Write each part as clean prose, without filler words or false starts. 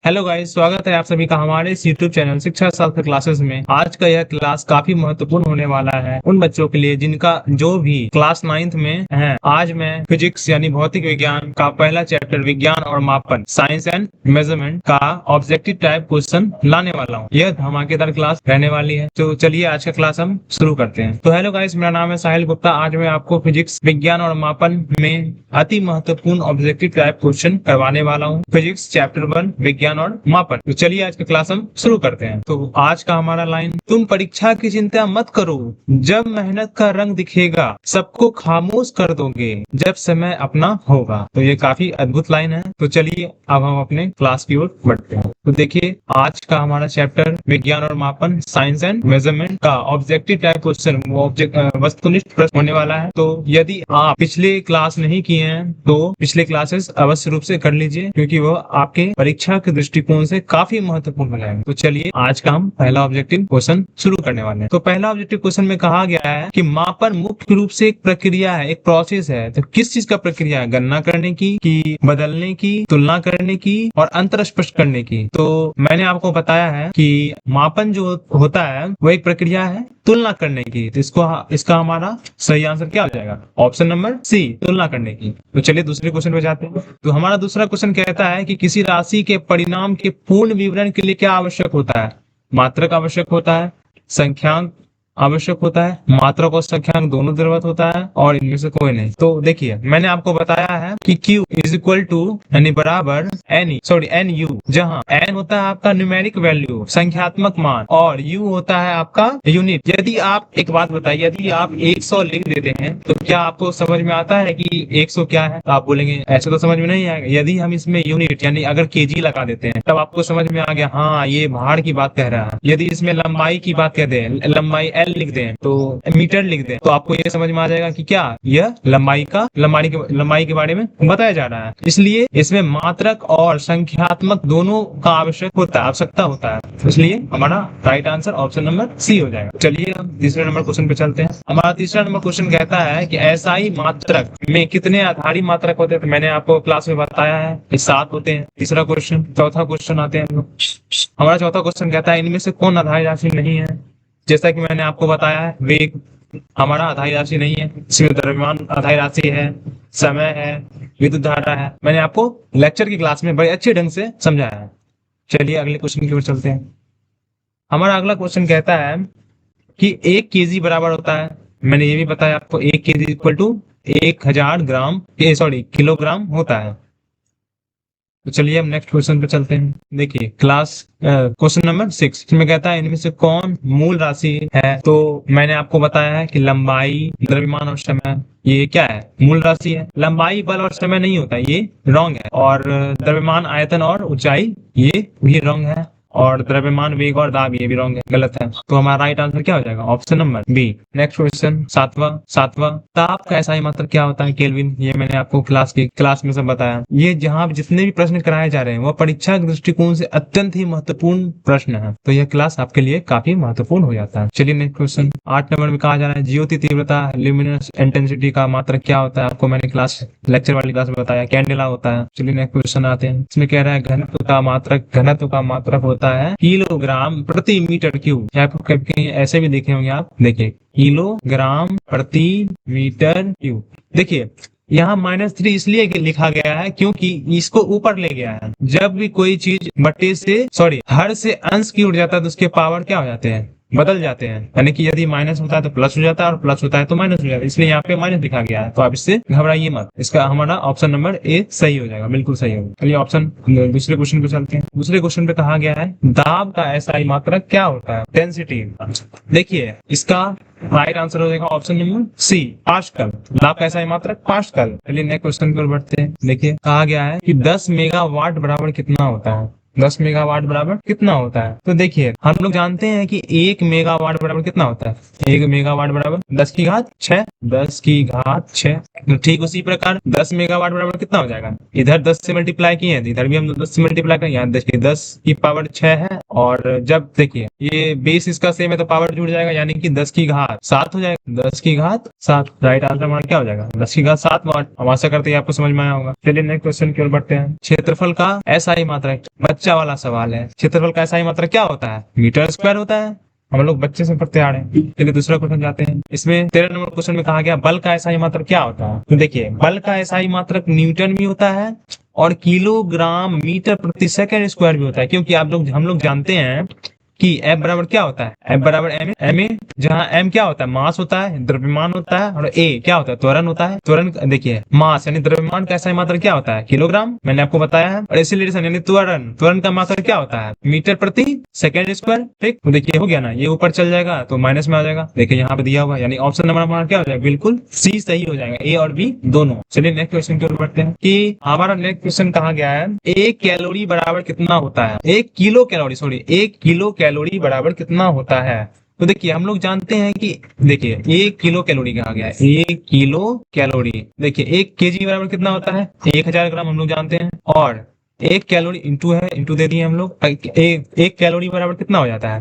Hello guys, स्वागत है आप सभी का हमारे इस यूट्यूब चैनल शिक्षा शास्त्र क्लासेस में। आज का यह क्लास काफी महत्वपूर्ण होने वाला है उन बच्चों के लिए जिनका जो भी क्लास 9th में है। आज मैं फिजिक्स यानी भौतिक विज्ञान का पहला चैप्टर विज्ञान और मापन साइंस एंड मेजरमेंट का ऑब्जेक्टिव टाइप क्वेश्चन लाने वाला हूँ। यह धमाकेदार क्लास रहने वाली है, तो चलिए आज का क्लास हम शुरू करते हैं। तो हेलो गाइस, मेरा नाम है साहिल गुप्ता। आज मैं आपको फिजिक्स विज्ञान और मापन में अति महत्वपूर्ण ऑब्जेक्टिव टाइप क्वेश्चन करवाने वाला हूँ। फिजिक्स चैप्टर 1 विज्ञान और मापन। तो चलिए आज का क्लास हम शुरू करते हैं। तो आज का हमारा लाइन, तुम परीक्षा की चिंता मत करो, जब मेहनत का रंग दिखेगा सबको खामोश कर दोगे जब समय अपना होगा। तो ये काफी अद्भुत लाइन है। तो चलिए अब हम अपने क्लास की ओर बढ़ते हैं। तो देखिए आज का हमारा चैप्टर विज्ञान और मापन साइंस एंड मेजरमेंट का ऑब्जेक्टिव टाइप क्वेश्चन वस्तुनिष्ठ प्रश्न होने वाला है। तो यदि आप पिछले क्लास नहीं किए हैं तो पिछले क्लासेस अवश्य रूप से कर लीजिए, क्योंकि वो आपके परीक्षा के दृष्टिकोण से काफी महत्वपूर्ण बनाएंगे। तो चलिए आज का हम पहला ऑब्जेक्टिव क्वेश्चन शुरू करने वाले हैं। तो पहला ऑब्जेक्टिव क्वेश्चन में कहा गया है कि मापन मुख्य रूप से एक प्रक्रिया है, एक प्रोसेस है। तो किस चीज का प्रक्रिया है? गणना करने की बदलने की, तुलना करने की और अंतर स्पष्ट करने की। तो मैंने आपको बताया है कि मापन जो होता है वो एक प्रक्रिया है तुलना करने की। तो इसका हमारा सही आंसर क्या हो जाएगा? ऑप्शन नंबर सी, तुलना करने की। तो चलिए दूसरे क्वेश्चन पे जाते हैं। तो हमारा दूसरा क्वेश्चन कहता है कि किसी राशि के परिणाम के पूर्ण विवरण के लिए क्या आवश्यक होता है? मात्रक आवश्यक होता है, संख्यांक आवश्यक होता है, मात्रक और संख्यांक दोनों जरूरत होता है, और इनमें से कोई नहीं। तो देखिए मैंने आपको बताया है कि Q इज इक्वल टू यानी बराबर एन यू, जहाँ एन होता है आपका न्यूमेरिक वैल्यू संख्यात्मक मान और यू होता है आपका यूनिट। यदि आप एक बात बताइए, यदि आप 100 लिख देते हैं तो क्या आपको समझ में आता है कि 100 क्या है? तो आप बोलेंगे ऐसे तो समझ में नहीं आएगा। यदि हम इसमें यूनिट यानी अगर केजी लगा देते हैं तब आपको समझ में आ गया, हाँ ये भार की बात कह रहा है। यदि इसमें लंबाई की बात कह दे, लंबाई लिख दें तो मीटर लिख दें, तो आपको ये समझ में आ जाएगा कि क्या यह लंबाई के बारे में बताया जा रहा है। इसलिए इसमें मात्रक और संख्यात्मक दोनों का आवश्यकता होता है। इसलिए हमारा right answer option number C हो जाएगा। चलिए हम तीसरे नंबर क्वेश्चन पे चलते हैं। हमारा तीसरा नंबर क्वेश्चन कहता है कि एसआई मात्रक में कितने आधारी मात्रक होते हैं? तो मैंने आपको क्लास में बताया है कि 7 होते हैं। तीसरा क्वेश्चन, चौथा क्वेश्चन आते हैं। हमारा चौथा क्वेश्चन कहता है इनमें से कौन आधारी राशि नहीं है? जैसा कि मैंने आपको बताया है वेग हमारा आधारी राशि नहीं है, इसमें द्रव्यमान आधारी राशि है, समय है, विद्युत धारा है। मैंने आपको लेक्चर की क्लास में बड़े अच्छे ढंग से समझाया है। चलिए अगले क्वेश्चन की ओर चलते हैं। हमारा अगला क्वेश्चन कहता है कि 1 केजी बराबर होता है, मैंने ये भी बताया आपको, 1 केजी इक्वल टू 1000 किलोग्राम होता है। तो चलिए हम नेक्स्ट क्वेश्चन पे चलते हैं। देखिए क्लास क्वेश्चन नंबर 6 इसमें कहता है इनमें से कौन मूल राशि है? तो मैंने आपको बताया है कि लंबाई, द्रव्यमान और समय ये क्या है? मूल राशि है। लंबाई, बल और समय नहीं होता, ये रॉन्ग है। और द्रव्यमान, आयतन और ऊंचाई ये भी रॉन्ग है। और द्रव्यमान, वेग और दाब ये भी रॉन्ग है, गलत है। तो हमारा राइट आंसर क्या हो जाएगा? Option number B. Next question सातवां ताप का एसआई मात्रक क्या होता है? केल्विन। ये मैंने आपको क्लास में सब बताया। ये जहाँ जितने भी प्रश्न कराए जा रहे हैं वो परीक्षा के दृष्टिकोण से अत्यंत ही महत्वपूर्ण प्रश्न है। तो यह क्लास आपके लिए काफी महत्वपूर्ण हो जाता है। चलिए नेक्स्ट क्वेश्चन 8 नंबर में कहा जा रहा है ज्योति तीव्रता ल्यूमिनस इंटेंसिटी का मात्रक क्या होता है? आपको मैंने लेक्चर वाली क्लास में बताया, कैंडेला होता है। चलिए नेक्स्ट क्वेश्चन आते हैं। इसमें कह रहा है घनत्व का मात्रक होता है किलोग्राम प्रति मीटर क्यूब। आपको कहीं ऐसे भी देखे होंगे आप, देखिए किलोग्राम प्रति मीटर क्यूब। देखिए यहाँ -3 इसलिए लिखा गया है क्योंकि इसको ऊपर ले गया है। जब भी कोई चीज हर से अंश की उड़ जाता है तो उसके पावर क्या हो जाते हैं? बदल जाते हैं। यानी कि यदि माइनस होता है तो प्लस हो जाता है और प्लस होता है तो माइनस हो जाता है, इसलिए यहाँ पे माइनस लिखा गया है। तो आप इससे घबराइए मत, इसका हमारा ऑप्शन नंबर ए सही हो जाएगा, बिल्कुल सही होगा। चलिए ऑप्शन दूसरे क्वेश्चन पे चलते हैं। दूसरे क्वेश्चन पे कहा गया है दाब का एसआई मात्रक क्या होता है? डेंसिटी। देखिए इसका राइट आंसर हो जाएगा ऑप्शन नंबर सी, पास्कल। दाब का एसआई मात्रक पास्कल। चलिए नेक्स्ट क्वेश्चन पर बढ़ते हैं। देखिए कहा गया है कि 10 मेगावाट बराबर कितना होता है? 10 मेगावाट बराबर कितना होता है? तो देखिए हम लोग जानते हैं कि 1 मेगावाट बराबर कितना होता है? 1 मेगावाट बराबर 10 की घात 6 10 की घात 6। तो ठीक उसी प्रकार 10 मेगावाट बराबर कितना हो जाएगा, इधर 10 से मल्टीप्लाई किए हैं तो इधर भी हम 10 से मल्टीप्लाई करें, यहाँ देखिए 10 की पावर 6 है, और जब देखिए ये बेस इसका सेम है तो पावर जुड़ जाएगा, यानी कि 10 की घात 7 हो जाएगा, 10 की घात 7। राइट आंसर हमारा क्या हो जाएगा, 10 की घात 7 वाट। हम आशा करते हैं आपको समझ में आया होगा। चलिए नेक्स्ट क्वेश्चन की ओर बढ़ते हैं। क्षेत्रफल का एसआई मात्रक, बच्चा वाला सवाल है। क्षेत्रफल का एसआई मात्रक क्या होता है, मीटर स्क्वायर होता है। हम लोग बच्चे से पढ़ते आ रहे हैं। चलिए दूसरा क्वेश्चन जाते हैं। इसमें 13 नंबर क्वेश्चन में कहा गया बल का एसआई मात्रक क्या होता है। तो देखिए बल का एसआई मात्रक न्यूटन भी होता है और किलोग्राम मीटर प्रति सेकंड स्क्वायर भी होता है, क्योंकि हम लोग जानते हैं कि F बराबर क्या होता है, F बराबर एम ए, जहाँ M क्या होता है, मास होता है, द्रव्यमान होता है, और A क्या होता है, त्वरण होता है। त्वरण देखिए मास यानी द्रव्यमान का एसआई मात्रक क्या होता है, किलोग्राम, मैंने आपको बताया है। और एक्सीलरेशन यानी त्वरण का मात्रक क्या होता है, मीटर प्रति सेकेंड स्क्वायर। ठीक, तो देखिए हो गया ना, ये ऊपर चल जाएगा तो माइनस में आ जाएगा। देखिए यहाँ पे दिया हुआ, यानी ऑप्शन नंबर हमारा क्या हो जाएगा, बिल्कुल सी सही हो जाएगा, ए और बी दोनों। चलिए नेक्स्ट क्वेश्चन की ओर बढ़ते हैं कि हमारा नेक्स्ट क्वेश्चन कहा गया है, 1 कैलोरी बराबर कितना होता है, 1 kilo calorie, sorry 1 kilo calorie बराबर कितना होता है। तो देखिए हम लोग जानते हैं कि देखिए 1 किलो कैलोरी कहा गया है, 1 किलो कैलोरी। देखिए 1 केजी बराबर कितना होता है, 1000 ग्राम, हम लोग जानते हैं। और 1 कैलोरी इंटू है, इंटू दे दिए हम लोग। एक कैलोरी बराबर कितना हो जाता है,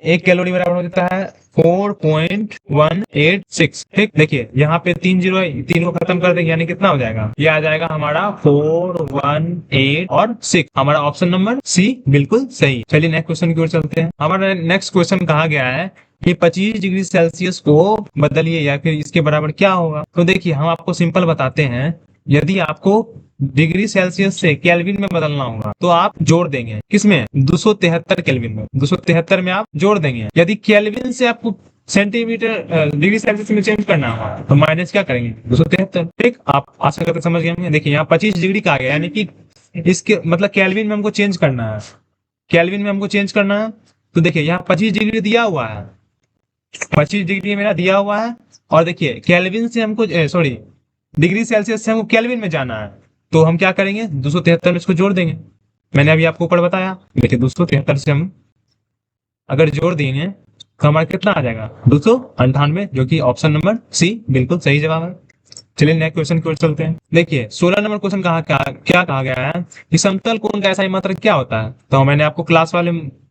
1 कैलोरी बराबर हो जाता है 4.186। ठीक, देखिए यहाँ पे 3 जीरो है, 3 को खत्म कर देंगे, यानी कितना हो जाएगा, ये आ जाएगा हमारा 418 और 6। हमारा ऑप्शन नंबर सी बिल्कुल सही। चलिए नेक्स्ट क्वेश्चन की ओर चलते हैं। हमारा नेक्स्ट क्वेश्चन कहा गया है कि 25 डिग्री सेल्सियस को बदलिए या फिर इसके बराबर क्या होगा। तो देखिए हम आपको सिंपल बताते हैं, यदि आपको डिग्री सेल्सियस से केल्विन में बदलना होगा तो आप जोड़ देंगे, किसमें, 273 केल्विन में, 273 में आप जोड़ देंगे। यदि केल्विन से आपको सेंटीमीटर डिग्री सेल्सियस में चेंज करना होगा तो माइनस क्या करेंगे, 273। ठीक, आप आशा करते समझ गए होंगे। देखिए यहाँ 25 डिग्री का आ गया, यानी कि इसके मतलब केल्विन में हमको चेंज करना है, केल्विन में हमको चेंज करना है। तो देखिए यहाँ 25 डिग्री दिया हुआ है, 25 डिग्री मेरा दिया हुआ है, और देखिए केल्विन से हमको सॉरी डिग्री सेल्सियस से हमको केल्विन में जाना है, तो हम क्या करेंगे, 273 में इसको जोड़ देंगे। मैंने अभी आपको ऊपर बताया, देखिए 273 से हम अगर जोड़ देंगे तो हमारा कितना आ जाएगा, 298, जो कि ऑप्शन नंबर सी बिल्कुल सही जवाब है। चलिए नेक्स्ट क्वेश्चन की ओर चलते हैं। देखिए 16 नंबर क्वेश्चन क्या कहा गया है कि समतल कोण का एसआई मात्रक क्या होता है। तो मैंने आपको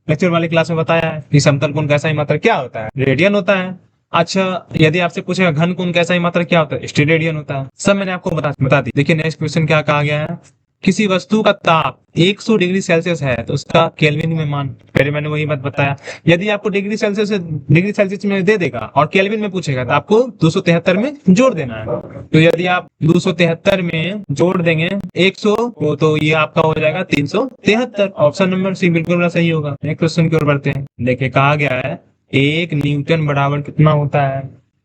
लेक्चर वाले क्लास में बताया है कि समतल कोण का एसआई मात्रक क्या होता है, रेडियन होता है। अच्छा, यदि आपसे पूछेगा घन कोण का एसआई मात्रक क्या होता है, स्टेरेडियन होता है। सब मैंने आपको बता दी। देखिए नेक्स्ट क्वेश्चन क्या कहा गया है, किसी वस्तु का ताप 100 डिग्री सेल्सियस है तो उसका केल्विन में मान, पहले मैंने वही बात बताया। यदि आपको डिग्री सेल्सियस में दे देगा और केल्विन में पूछेगा तो आपको 273 में जोड़ देना है। तो यदि आप 273 में जोड़ देंगे 100 को तो ये आपका हो जाएगा 373। ऑप्शन नंबर सी बिल्कुल सही होगा। नेक्स्ट क्वेश्चन की ओर बढ़ते हैं। देखिए कहा गया है 1 न्यूटन बराबर कितना होता है।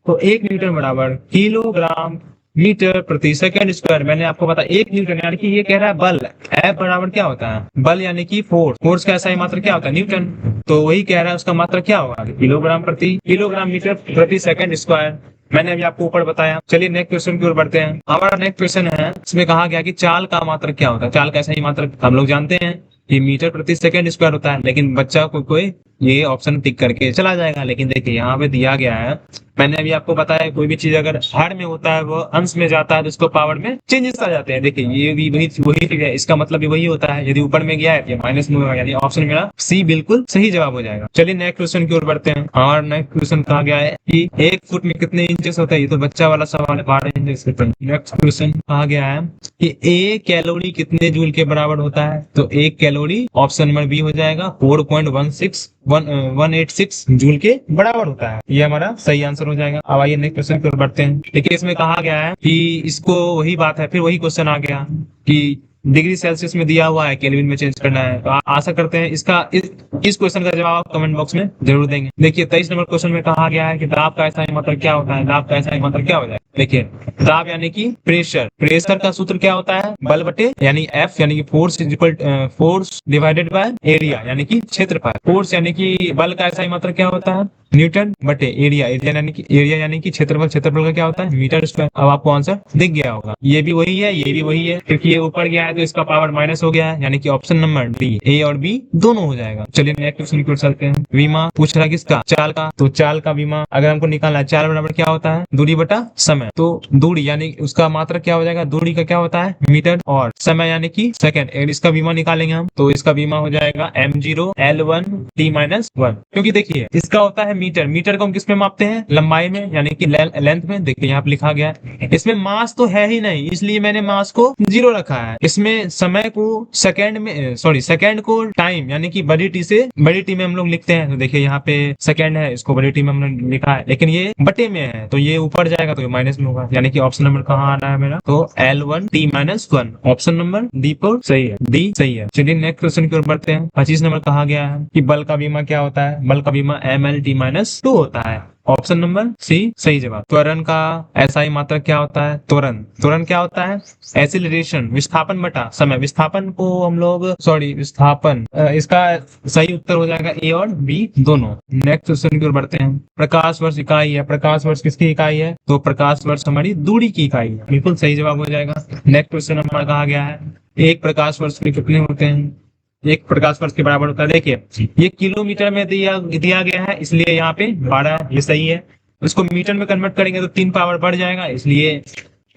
तो 1 न्यूटन बराबर किलोग्राम मीटर प्रति सेकंड स्क्वायर। मैंने आपको बताया 1 न्यूटन, यानी कि ये कह रहा है बल, F बराबर क्या होता है, बल यानी कि फोर्स का एसआई मात्रक क्या होता है, न्यूटन। तो वही कह रहा है उसका मात्रक क्या होगा, किलोग्राम मीटर प्रति सेकंड स्क्वायर। मैंने अभी आपको ऊपर बताया। चलिए नेक्स्ट क्वेश्चन की ओर बढ़ते हैं। हमारा नेक्स्ट क्वेश्चन है, इसमें कहा गया कि चाल का मात्रक क्या होता है। चाल का एसआई मात्रक हम लोग जानते हैं कि मीटर प्रति सेकंड स्क्वायर होता है, लेकिन बच्चा कोई ये ऑप्शन टिक करके चला जाएगा। लेकिन देखिए यहाँ पे दिया गया है, मैंने अभी आपको बताया कोई भी चीज अगर हर में होता है वो अंश में जाता है तो उसको पावर में चेंजेस आ जाते हैं। देखिए ये भी वही चीज है, इसका मतलब भी वही होता है, यदि ऊपर में गया है माइनस में होगा, यानी ऑप्शन मेरा सी बिल्कुल सही जवाब हो जाएगा। चलिए नेक्स्ट क्वेश्चन की ओर बढ़ते हैं। और नेक्स्ट क्वेश्चन कहा गया है कि 1 फुट में कितने इंचेस होता है। ये तो बच्चा वाला सवाल है, 12 इंचेस। नेक्स्ट क्वेश्चन कहा गया है कि 1 कैलोरी कितने जूल के बराबर होता है। तो 1 कैलोरी ऑप्शन नंबर बी हो जाएगा 4.186 जूल के बराबर होता है। ये हमारा सही आंसर हो जाएगा। अब आइए नेक्स्ट क्वेश्चन पर बढ़ते हैं। देखिए इसमें कहा गया है कि इसको वही बात है, फिर वही क्वेश्चन आ गया कि डिग्री सेल्सियस में दिया हुआ है, केल्विन में चेंज करना है। तो आशा करते हैं इस क्वेश्चन का जवाब आप कमेंट बॉक्स में जरूर देंगे। देखिए 23 नंबर क्वेश्चन में कहा गया है कि दाब का एसआई मात्रक क्या होता है। दाब का एसआई मात्रक क्या हो जाए। देखिए दाब यानी कि प्रेशर का सूत्र क्या होता है, बल बटे यानी F यानी कि फोर्स डिवाइडेड बाय एरिया यानी कि क्षेत्रफल। फोर्स यानी कि बल का एसआई मात्रक क्या होता है, न्यूटन बटे एरिया, एरिया यानी कि क्षेत्रफल, क्षेत्रफल का क्या होता है मीटर स्क्वायर। अब आपको आंसर दिख गया होगा, ये भी वही है, ये भी वही है, क्योंकि ये ऊपर गया है तो इसका पावर माइनस हो गया है, यानी कि ऑप्शन नंबर डी, ए और बी दोनों हो जाएगा। चलिए नेक्स्ट क्वेश्चन की ओर चलते हैं। विमा पूछ रहा है किसका, चाल का। तो चाल का विमा अगर हमको निकालना है, चाल बराबर क्या होता है दूरी बटा समय। तो दूरी यानी उसका मात्रक क्या हो जाएगा, दूरी का क्या होता है मीटर, और समय यानी कि सेकंड। इसका बीमा निकालेंगे हम तो इसका बीमा हो जाएगा m0L1t-1, क्योंकि देखिए इसका होता है मीटर, मीटर को हम किस में मापते हैं लंबाई में, यानी कि लेंथ में। देखिए यहाँ पे लिखा गया है, इसमें मास तो है ही नहीं, इसलिए मैंने मास को 0 रखा है। इसमें समय को सेकंड में, सॉरी सेकंड को टाइम यानी कि बड़ी टी से बड़ी टी में हम लोग लिखते हैं। तो देखिए यहाँ पे सेकंड है, इसको बड़ी टी में हमने लिखा है, लेकिन ये बटे में है तो ये ऊपर जाएगा तो ये माइनस में होगा, यानी कि ऑप्शन नंबर कहाँ आना है मेरा, तो L1t-1, ऑप्शन नंबर डी पर सही है, डी सही है। चलिए नेक्स्ट क्वेश्चन की ओर बढ़ते हैं। 25 नंबर कहा गया है कि बल का बीमा क्या होता है, बल का बीमा ML-T-2 होता है, ऑप्शन नंबर सी सही जवाब। त्वरण का SI मात्रक क्या होता है, त्वरण, त्वरण क्या होता है एक्सीलरेशन, विस्थापन बटा समय। विस्थापन को हम लोग, सॉरी विस्थापन, इसका सही उत्तर हो जाएगा ए और बी दोनों। नेक्स्ट क्वेश्चन की ओर बढ़ते हैं। प्रकाश वर्ष इकाई है, प्रकाश वर्ष किसकी इकाई है, तो प्रकाश वर्ष हमारी दूरी की इकाई है, बिल्कुल सही जवाब हो जाएगा। नेक्स्ट क्वेश्चन हमारा कहा गया है एक प्रकाश वर्ष में कितने होते हैं, एक प्रकाश वर्ष के बराबर होता है। देखिए ये किलोमीटर में दिया गया है, इसलिए यहाँ पे 12 ये सही है। इसको मीटर में कन्वर्ट करेंगे तो 3 पावर बढ़ जाएगा, इसलिए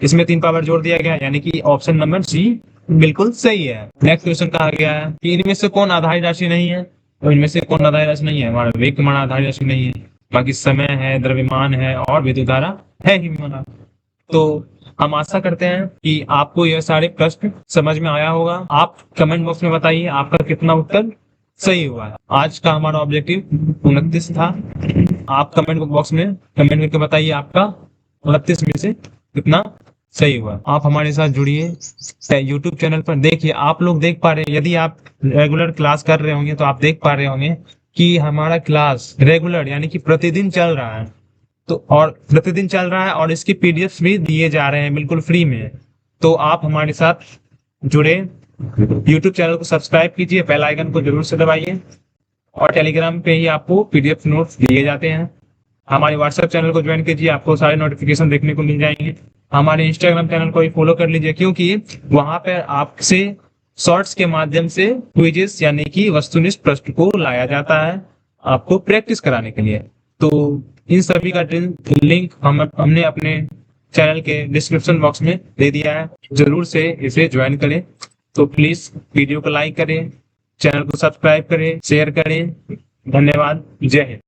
इसमें 3 पावर जोड़ दिया गया, यानी कि ऑप्शन नंबर सी बिल्कुल सही है। नेक्स्ट क्वेश्चन कहा गया है कि इनमें से कौन आधारी राशि नहीं है, तो इनमें से कौन आधारी राशि नहीं है, हमारा वेग हमारा आधारी राशि नहीं है, बाकी समय है, द्रव्यमान है और विद्युत धारा है ही हमारा। तो हम आशा करते हैं कि आपको यह सारे प्रश्न समझ में आया होगा। आप कमेंट बॉक्स में बताइए आपका कितना उत्तर सही हुआ है। आज का हमारा ऑब्जेक्टिव 29 था। आप कमेंट बॉक्स में कमेंट करके बताइए आपका 29 में से कितना सही हुआ। आप हमारे साथ जुड़िए यूट्यूब चैनल पर। देखिए आप लोग देख पा रहे हैं, यदि आप रेगुलर क्लास कर रहे होंगे तो आप देख पा रहे होंगे कि हमारा क्लास रेगुलर यानी कि प्रतिदिन चल रहा है, तो और प्रतिदिन चल रहा है और इसकी पीडीएफ भी दिए जा रहे हैं बिल्कुल फ्री में। तो आप हमारे साथ जुड़े, यूट्यूब चैनल को सब्सक्राइब कीजिए, बेल आइकन को जरूर से दबाइए, और टेलीग्राम पे ही आपको पीडीएफ नोट्स दिए जाते हैं। हमारे व्हाट्सएप चैनल को ज्वाइन कीजिए, आपको सारे नोटिफिकेशन देखने को मिल जाएंगे। हमारे इंस्टाग्राम चैनल को भी फॉलो कर लीजिए, क्योंकि वहां पर आपसे शॉर्ट्स के माध्यम से क्विजेस यानी कि वस्तुनिष्ठ प्रश्न को लाया जाता है आपको प्रैक्टिस कराने के लिए। तो इन सभी का लिंक हमने अपने चैनल के डिस्क्रिप्शन बॉक्स में दे दिया है, जरूर से इसे ज्वाइन करें। तो प्लीज वीडियो को लाइक करें, चैनल को सब्सक्राइब करें, शेयर करें। धन्यवाद, जय हिंद।